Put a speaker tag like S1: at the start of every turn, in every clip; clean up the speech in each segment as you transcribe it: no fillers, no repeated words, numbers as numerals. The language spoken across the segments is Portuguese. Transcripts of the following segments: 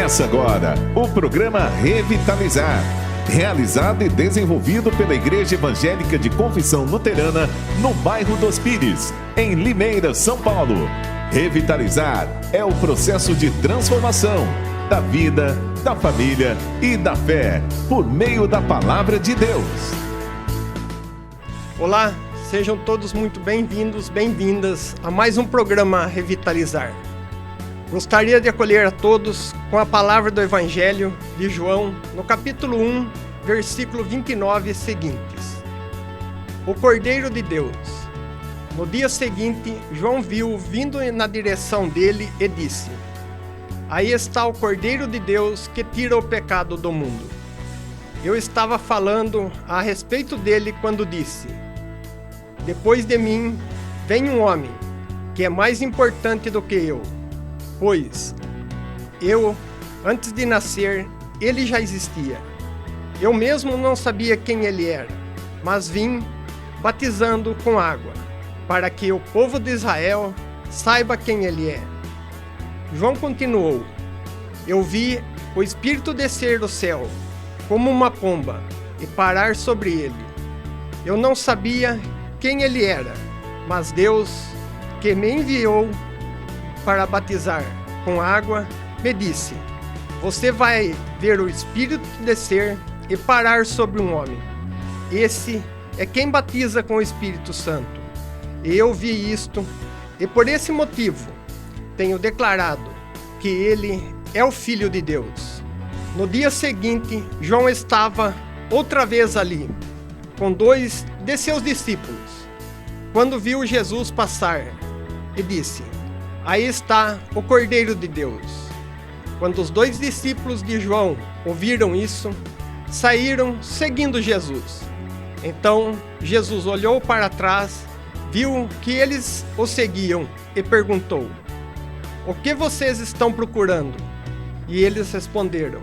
S1: Começa agora o programa Revitalizar, realizado e desenvolvido pela Igreja Evangélica de Confissão Luterana no bairro dos Pires, em Limeira, São Paulo. Revitalizar é o processo de transformação da vida, da família e da fé, por meio da Palavra de Deus.
S2: Olá, sejam todos muito bem-vindos, bem-vindas a mais um programa Revitalizar. Gostaria de acolher a todos com a palavra do Evangelho de João, no capítulo 1, versículo 29 e seguintes. O Cordeiro de Deus. No dia seguinte, João viu vindo na direção dele e disse: Aí está o Cordeiro de Deus que tira o pecado do mundo. Eu estava falando a respeito dele quando disse: Depois de mim vem um homem que é mais importante do que eu. Pois eu, antes de nascer, ele já existia. Eu mesmo não sabia quem ele era, mas vim batizando com água, para que o povo de Israel saiba quem ele é. João continuou: Eu vi o Espírito descer do céu, como uma pomba, e parar sobre ele. Eu não sabia quem ele era, mas Deus, que me enviou para batizar com água, me disse: Você vai ver o Espírito descer e parar sobre um homem. Esse é quem batiza com o Espírito Santo. E eu vi isto, e por esse motivo tenho declarado que ele é o Filho de Deus. No dia seguinte, João estava outra vez ali, com 2 de seus discípulos, quando viu Jesus passar, e disse: Aí está o Cordeiro de Deus. Quando os 2 discípulos de João ouviram isso, saíram seguindo Jesus. Então Jesus olhou para trás, viu que eles o seguiam e perguntou: O que vocês estão procurando? E eles responderam: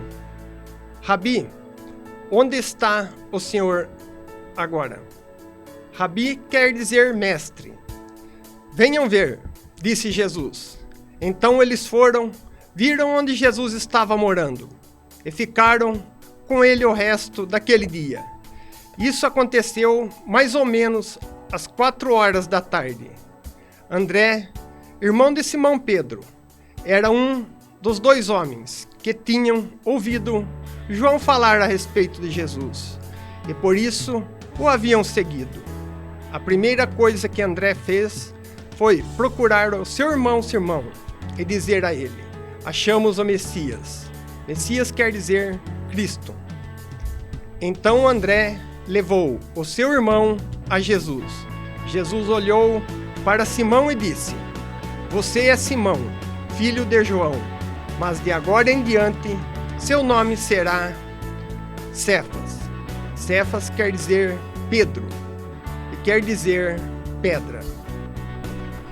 S2: Rabi, onde está o Senhor agora? Rabi quer dizer mestre. Venham ver, disse Jesus. Então eles foram, viram onde Jesus estava morando e ficaram com ele o resto daquele dia. Isso aconteceu mais ou menos às 4 da tarde. André, irmão de Simão Pedro, era um dos 2 homens que tinham ouvido João falar a respeito de Jesus e por isso o haviam seguido. A primeira coisa que André fez foi procurar o seu irmão Simão e dizer a ele: Achamos o Messias. Messias quer dizer Cristo. Então André levou o seu irmão a Jesus. Jesus olhou para Simão e disse: Você é Simão, filho de João, mas de agora em diante seu nome será Cefas. Cefas quer dizer Pedro e quer dizer pedra.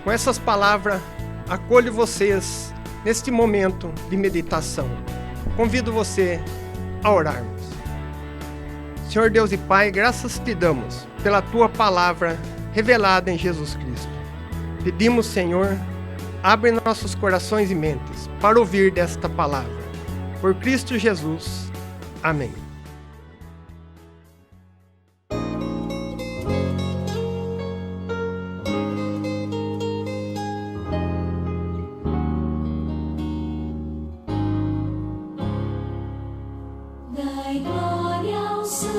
S2: Com essas palavras, acolho vocês neste momento de meditação. Convido você a orarmos. Senhor Deus e Pai, graças te damos pela tua palavra revelada em Jesus Cristo. Pedimos, Senhor, abre nossos corações e mentes para ouvir desta palavra. Por Cristo Jesus. Amém.
S3: Dai glória ao Santo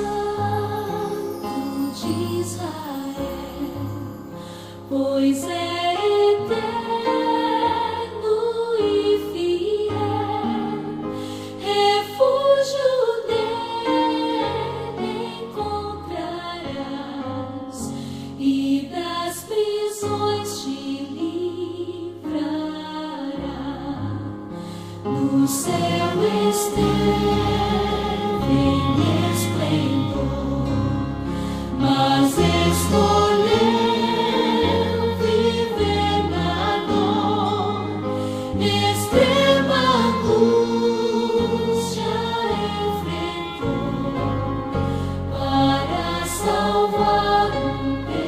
S3: de Israel, pois é eterno e fiel, refúgio dele encontrarás, e das prisões te livrará. No céu esteve em esplendor, mas escolheu viver na dor, extrema angústia enfrentou, para salvar um pecador.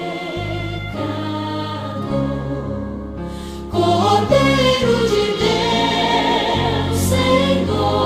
S3: Cordeiro de Deus, Senhor,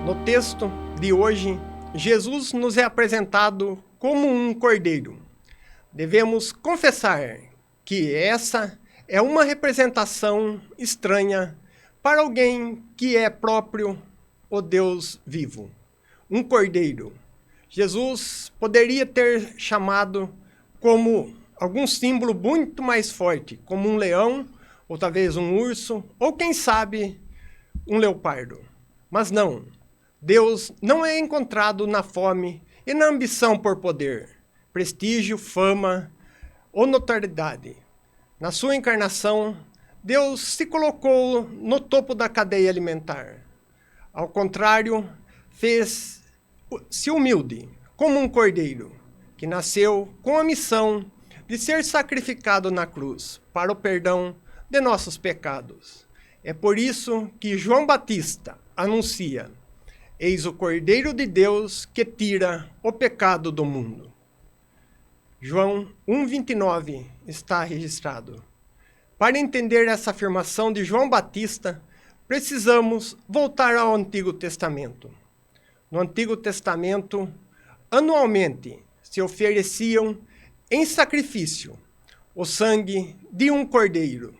S2: No texto de hoje, Jesus nos é apresentado como um cordeiro. Devemos confessar que essa é uma representação estranha para alguém que é próprio o Deus vivo. Um cordeiro. Jesus poderia ter chamado como algum símbolo muito mais forte, como um leão, ou talvez um urso, ou quem sabe, um leopardo. Mas não. Deus não é encontrado na fome e na ambição por poder, prestígio, fama ou notoriedade. Na sua encarnação, Deus se colocou no topo da cadeia alimentar. Ao contrário, fez-se humilde, como um cordeiro, que nasceu com a missão de ser sacrificado na cruz para o perdão de nossos pecados. É por isso que João Batista anuncia: eis o Cordeiro de Deus que tira o pecado do mundo. João 1,29 está registrado. Para entender essa afirmação de João Batista, precisamos voltar ao Antigo Testamento. No Antigo Testamento, anualmente se ofereciam em sacrifício o sangue de um cordeiro,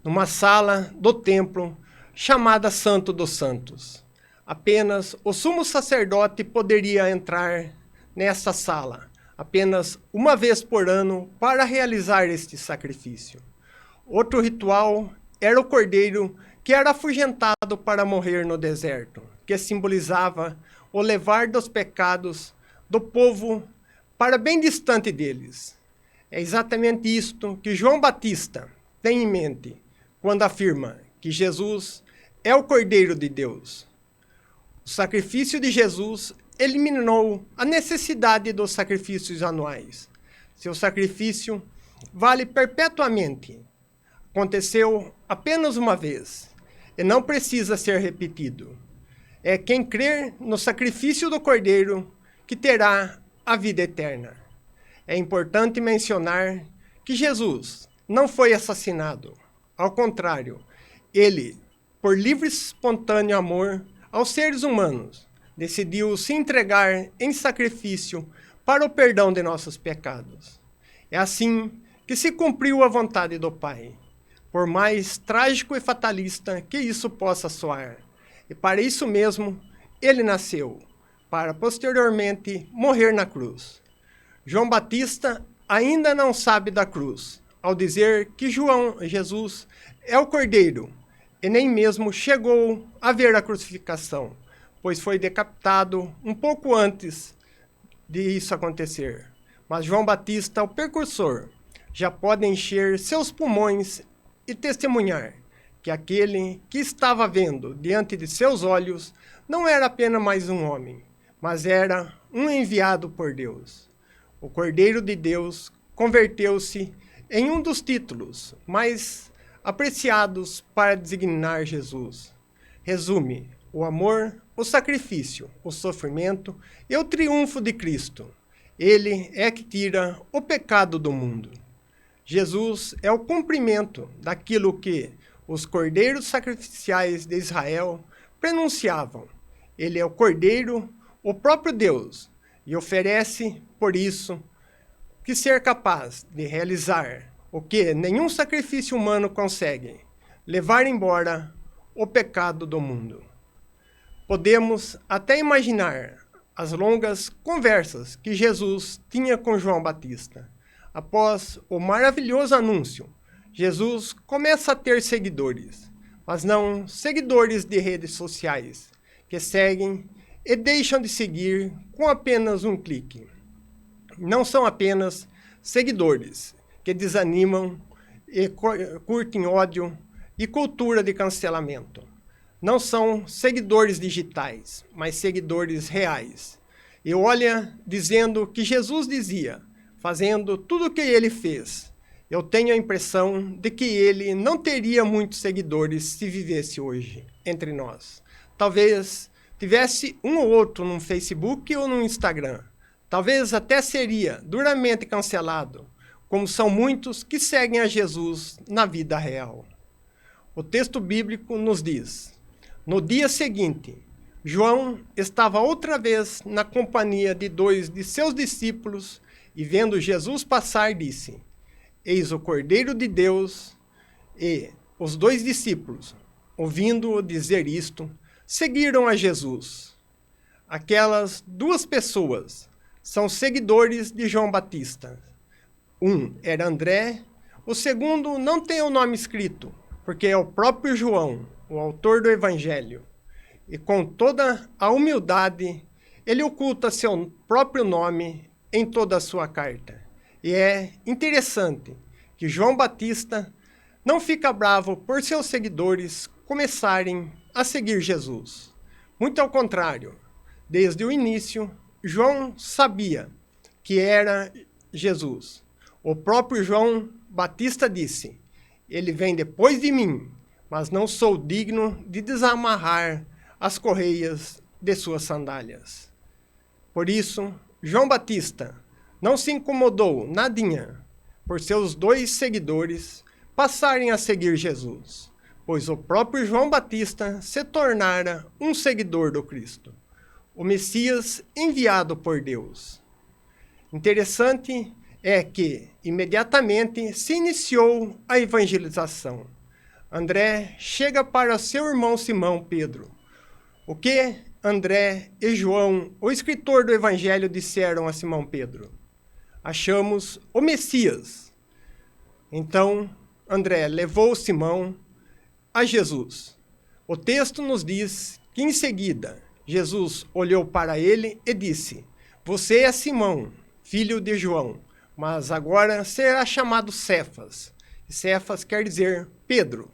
S2: numa sala do templo chamada Santo dos Santos. Apenas o sumo sacerdote poderia entrar nessa sala, apenas uma vez por ano, para realizar este sacrifício. Outro ritual era o cordeiro que era afugentado para morrer no deserto, que simbolizava o levar dos pecados do povo para bem distante deles. É exatamente isto que João Batista tem em mente quando afirma que Jesus é o Cordeiro de Deus. O sacrifício de Jesus eliminou a necessidade dos sacrifícios anuais. Seu sacrifício vale perpetuamente. Aconteceu apenas uma vez e não precisa ser repetido. É quem crer no sacrifício do Cordeiro que terá a vida eterna. É importante mencionar que Jesus não foi assassinado. Ao contrário, ele, por livre e espontâneo amor aos seres humanos, decidiu se entregar em sacrifício para o perdão de nossos pecados. É assim que se cumpriu a vontade do Pai, por mais trágico e fatalista que isso possa soar. E para isso mesmo, ele nasceu, para posteriormente morrer na cruz. João Batista ainda não sabe da cruz, ao dizer que Jesus é o Cordeiro, e nem mesmo chegou a ver a crucificação, pois foi decapitado um pouco antes de isso acontecer. Mas João Batista, o precursor, já pode encher seus pulmões e testemunhar que aquele que estava vendo diante de seus olhos não era apenas mais um homem, mas era um enviado por Deus. O Cordeiro de Deus converteu-se em um dos títulos mais apreciados para designar Jesus. Resume o amor, o sacrifício, o sofrimento e o triunfo de Cristo. Ele é que tira o pecado do mundo. Jesus é o cumprimento daquilo que os cordeiros sacrificiais de Israel pronunciavam. Ele é o Cordeiro, o próprio Deus, e oferece, por isso, que ser capaz de realizar o que nenhum sacrifício humano consegue, levar embora o pecado do mundo. Podemos até imaginar as longas conversas que Jesus tinha com João Batista. Após o maravilhoso anúncio, Jesus começa a ter seguidores, mas não seguidores de redes sociais, que seguem e deixam de seguir com apenas um clique. Não são apenas seguidores que desanimam e curtem ódio e cultura de cancelamento. Não são seguidores digitais, mas seguidores reais. E olha, dizendo que Jesus dizia, fazendo tudo o que ele fez. Eu tenho a impressão de que ele não teria muitos seguidores se vivesse hoje entre nós. Talvez tivesse um ou outro no Facebook ou no Instagram. Talvez até seria duramente cancelado, como são muitos que seguem a Jesus na vida real. O texto bíblico nos diz: no dia seguinte, João estava outra vez na companhia de 2 de seus discípulos e, vendo Jesus passar, disse: Eis o Cordeiro de Deus. E os 2 discípulos, ouvindo-o dizer isto, seguiram a Jesus. Aquelas 2 pessoas são seguidores de João Batista. Um era André, o segundo não tem o nome escrito, porque é o próprio João, o autor do Evangelho. E com toda a humildade, ele oculta seu próprio nome em toda a sua carta. E é interessante que João Batista não fica bravo por seus seguidores começarem a seguir Jesus. Muito ao contrário, desde o início, João sabia que era Jesus. O próprio João Batista disse: Ele vem depois de mim, mas não sou digno de desamarrar as correias de suas sandálias. Por isso, João Batista não se incomodou nadinha por seus 2 seguidores passarem a seguir Jesus, pois o próprio João Batista se tornara um seguidor do Cristo, o Messias enviado por Deus. Interessante é que, imediatamente, se iniciou a evangelização. André chega para seu irmão Simão Pedro. O que André e João, o escritor do Evangelho, disseram a Simão Pedro? Achamos o Messias. Então, André levou Simão a Jesus. O texto nos diz que, em seguida, Jesus olhou para ele e disse: Você é Simão, filho de João, mas agora será chamado Cefas. Cefas quer dizer Pedro.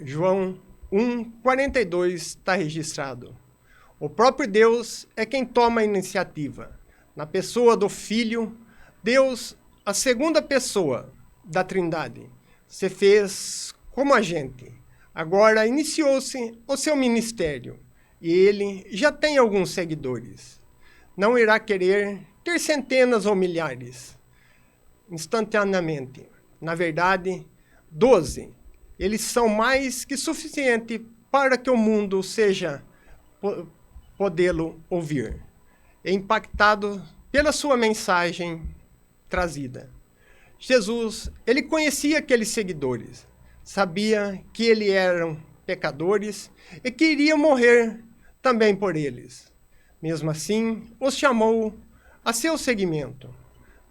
S2: João 1:42 está registrado. O próprio Deus é quem toma a iniciativa. Na pessoa do Filho, Deus, a segunda pessoa da Trindade, se fez como a gente. Agora iniciou-se o seu ministério e ele já tem alguns seguidores. Não irá querer ter centenas ou milhares instantaneamente. Na verdade, 12. Eles são mais que suficiente para que o mundo seja podê-lo ouvir, e impactado pela sua mensagem trazida. Jesus, ele conhecia aqueles seguidores, sabia que eles eram pecadores e que iria morrer também por eles. Mesmo assim, os chamou a seu seguimento,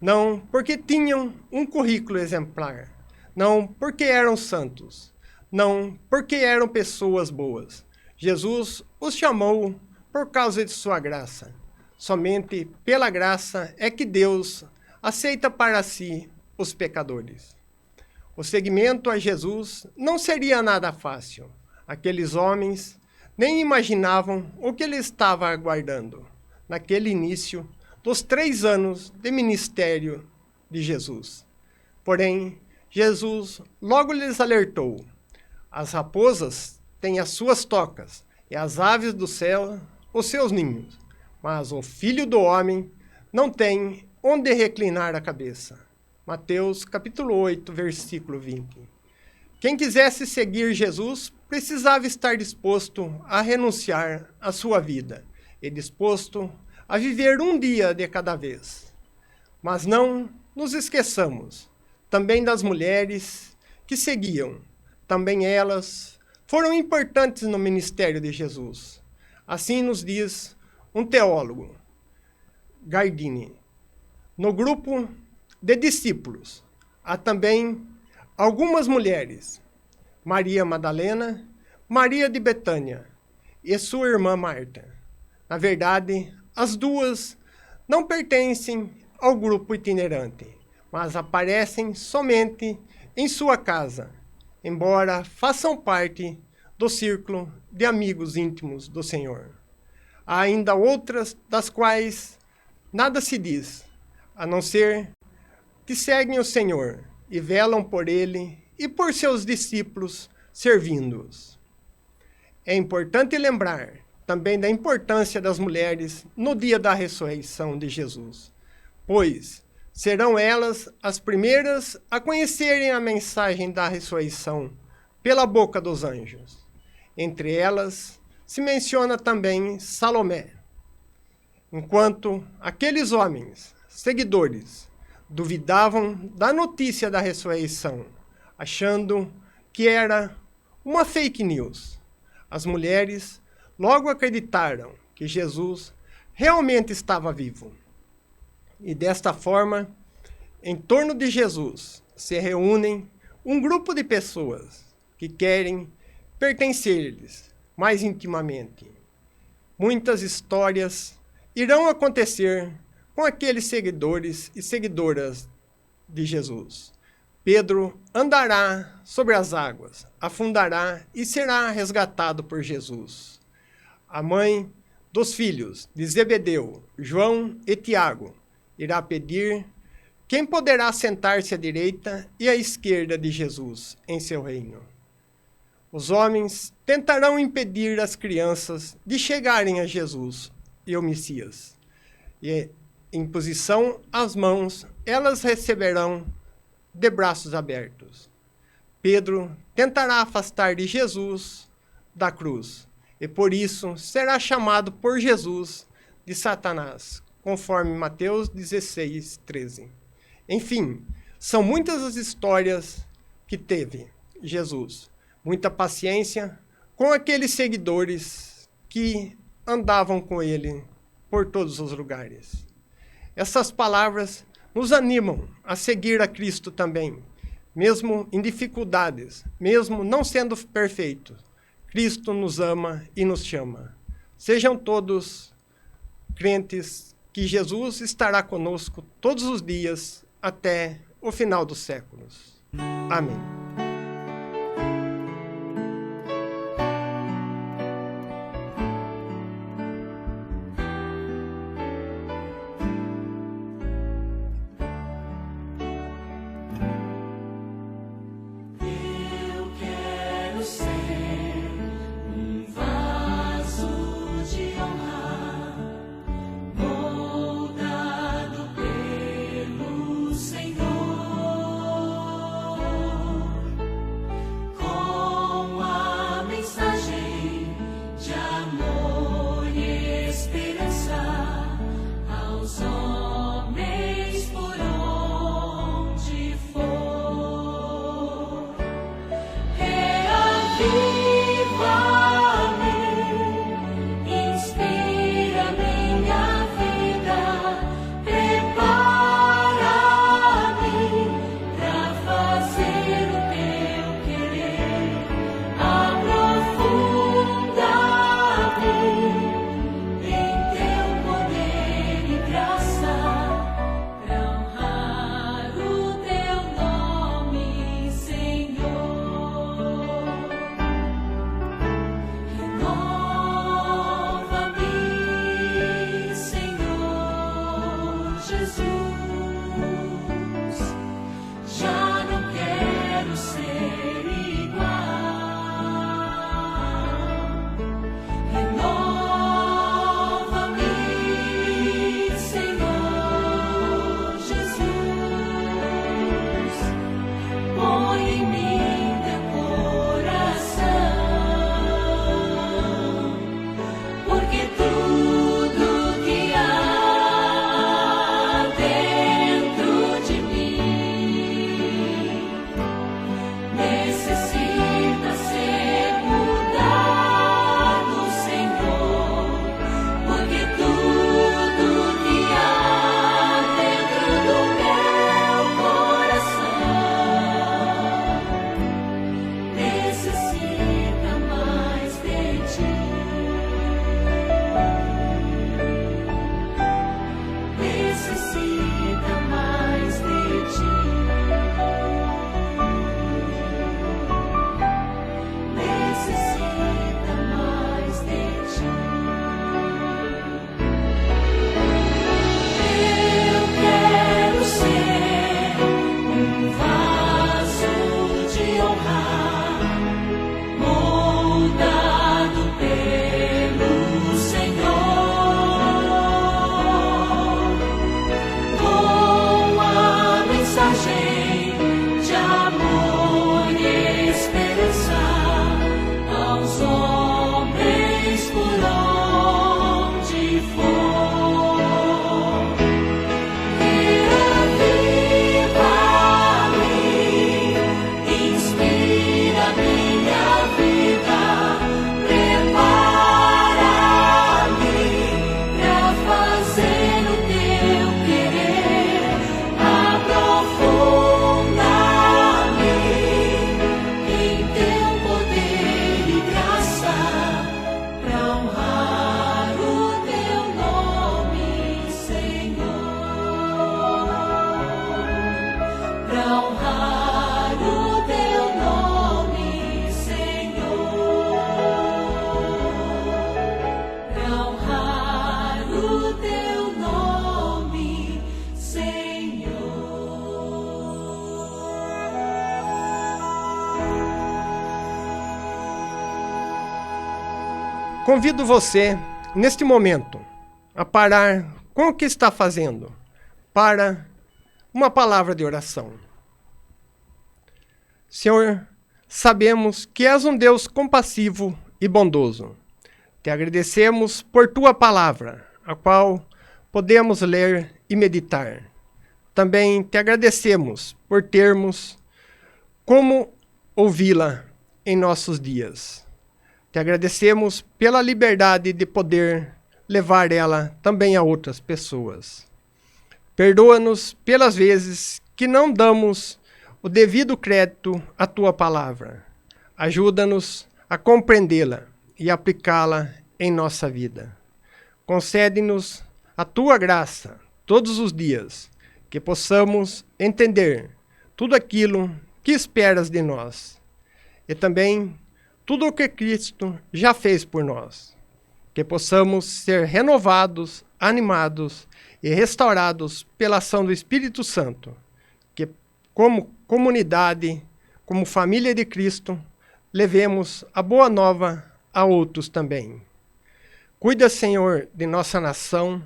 S2: não porque tinham um currículo exemplar, não porque eram santos, não porque eram pessoas boas. Jesus os chamou por causa de sua graça. Somente pela graça é que Deus aceita para si os pecadores. O seguimento a Jesus não seria nada fácil. Aqueles homens nem imaginavam o que ele estava aguardando naquele início dos 3 anos de ministério de Jesus. Porém, Jesus logo lhes alertou: as raposas têm as suas tocas e as aves do céu os seus ninhos, mas o Filho do Homem não tem onde reclinar a cabeça. Mateus capítulo 8, versículo 20. Quem quisesse seguir Jesus precisava estar disposto a renunciar à sua vida e disposto a viver um dia de cada vez. Mas não nos esqueçamos também das mulheres que seguiam. Também elas foram importantes no ministério de Jesus. Assim nos diz um teólogo, Gardini. No grupo de discípulos há também algumas mulheres: Maria Madalena, Maria de Betânia e sua irmã Marta. Na verdade, as 2 não pertencem ao grupo itinerante, mas aparecem somente em sua casa, embora façam parte do círculo de amigos íntimos do Senhor. Há ainda outras das quais nada se diz, a não ser que seguem o Senhor e velam por ele e por seus discípulos, servindo-os. É importante lembrar também da importância das mulheres no dia da ressurreição de Jesus, pois serão elas as primeiras a conhecerem a mensagem da ressurreição pela boca dos anjos. Entre elas se menciona também Salomé. Enquanto aqueles homens, seguidores, duvidavam da notícia da ressurreição, achando que era uma fake news, as mulheres logo acreditaram que Jesus realmente estava vivo. E desta forma, em torno de Jesus se reúnem um grupo de pessoas que querem pertencer-lhes mais intimamente. Muitas histórias irão acontecer com aqueles seguidores e seguidoras de Jesus. Pedro andará sobre as águas, afundará e será resgatado por Jesus. A mãe dos filhos de Zebedeu, João e Tiago, irá pedir quem poderá sentar-se à direita e à esquerda de Jesus em seu reino. Os homens tentarão impedir as crianças de chegarem a Jesus e o Messias. E, em posição às mãos, elas receberão de braços abertos. Pedro tentará afastar de Jesus da cruz, e por isso será chamado por Jesus de Satanás, conforme Mateus 16, 13. Enfim, são muitas as histórias que teve Jesus. Muita paciência com aqueles seguidores que andavam com ele por todos os lugares. Essas palavras nos animam a seguir a Cristo também, mesmo em dificuldades, mesmo não sendo perfeitos. Cristo nos ama e nos chama. Sejam todos crentes que Jesus estará conosco todos os dias até o final dos séculos. Amém.
S3: Eu quero ser um vaso de honra, moldado pelo Senhor.
S2: Convido você, neste momento, a parar com o que está fazendo para uma palavra de oração. Senhor, sabemos que és um Deus compassivo e bondoso. Te agradecemos por tua palavra, a qual podemos ler e meditar. Também te agradecemos por termos como ouvi-la em nossos dias. Te agradecemos pela liberdade de poder levar ela também a outras pessoas. Perdoa-nos pelas vezes que não damos o devido crédito à tua palavra. Ajuda-nos a compreendê-la e aplicá-la em nossa vida. Concede-nos a tua graça todos os dias, que possamos entender tudo aquilo que esperas de nós e também tudo o que Cristo já fez por nós. Que possamos ser renovados, animados e restaurados pela ação do Espírito Santo. Que, como comunidade, como família de Cristo, levemos a boa nova a outros também. Cuida, Senhor, de nossa nação,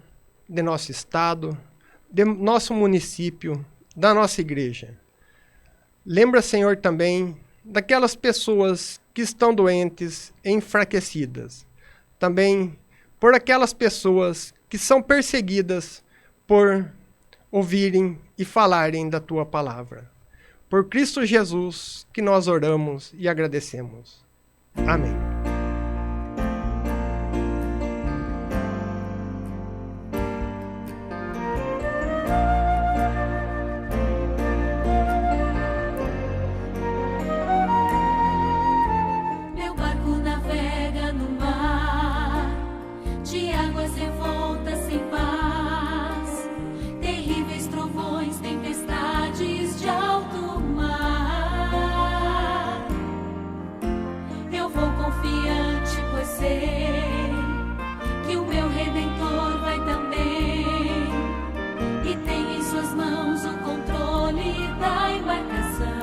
S2: de nosso estado, de nosso município, da nossa igreja. Lembra, Senhor, também daquelas pessoas que estão doentes e enfraquecidas. Também por aquelas pessoas que são perseguidas por ouvirem e falarem da tua palavra. Por Cristo Jesus que nós oramos e agradecemos. Amém.
S3: Meu barco navega no mar, de águas revoltas sem paz, terríveis trovões, tempestades de alto mar. Eu vou confiante, pois sei que o meu Redentor vai também, e tem em suas mãos o controle da embarcação.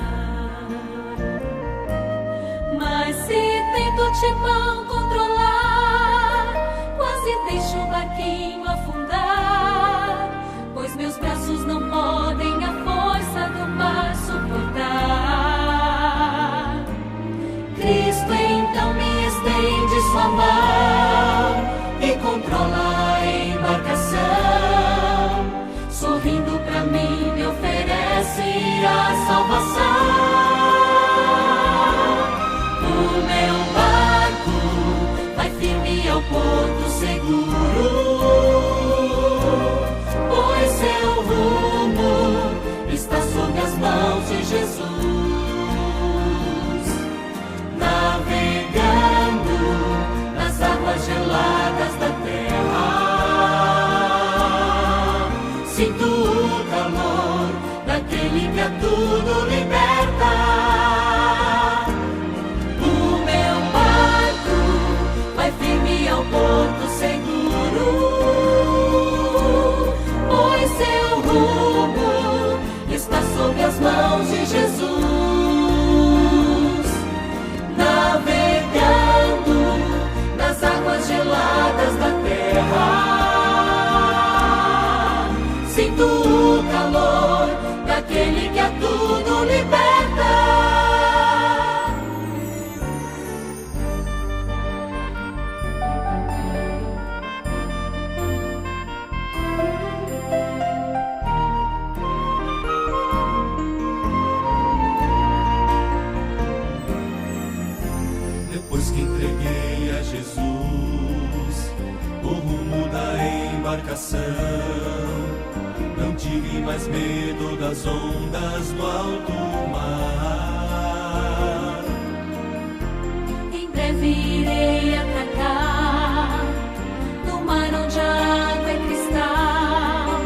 S3: Mas se tento o timão controlar, quase deixo o barquinho afundar, pois meus braços não podem a força do mar suportar. Cristo então me estende sua mão e controla a embarcação. Sorrindo pra mim me oferece a salvação. O meu barco vai firme ao porto seguro, pois seu rumo está sob as mãos de Jesus. Navegando nas águas geladas da terra, sinto o calor daquele que a tudo liberta. O meu barco vai firme ao porto seguro, pois seu rumo está sob as mãos de Jesus. Navegando nas águas geladas da terra, sinto o calor daquele que a tudo liberta.
S4: Depois que entreguei a Jesus o rumo da embarcação, não tive mais medo das ondas do alto mar.
S3: Em breve irei atracar no mar onde a água é cristal,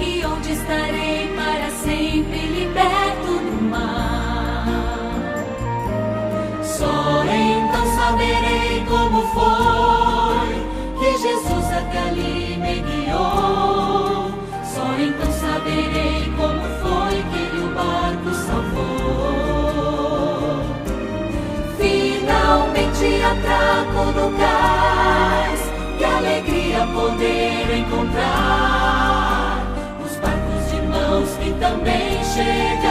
S3: e onde estarei para sempre liberto do mar. Só então saberei como foi que Jesus até ali me guiou. Só então saberei como foi que ele o barco salvou. Finalmente atraco no cais pra poder encontrar os barcos de irmãos que também chegam.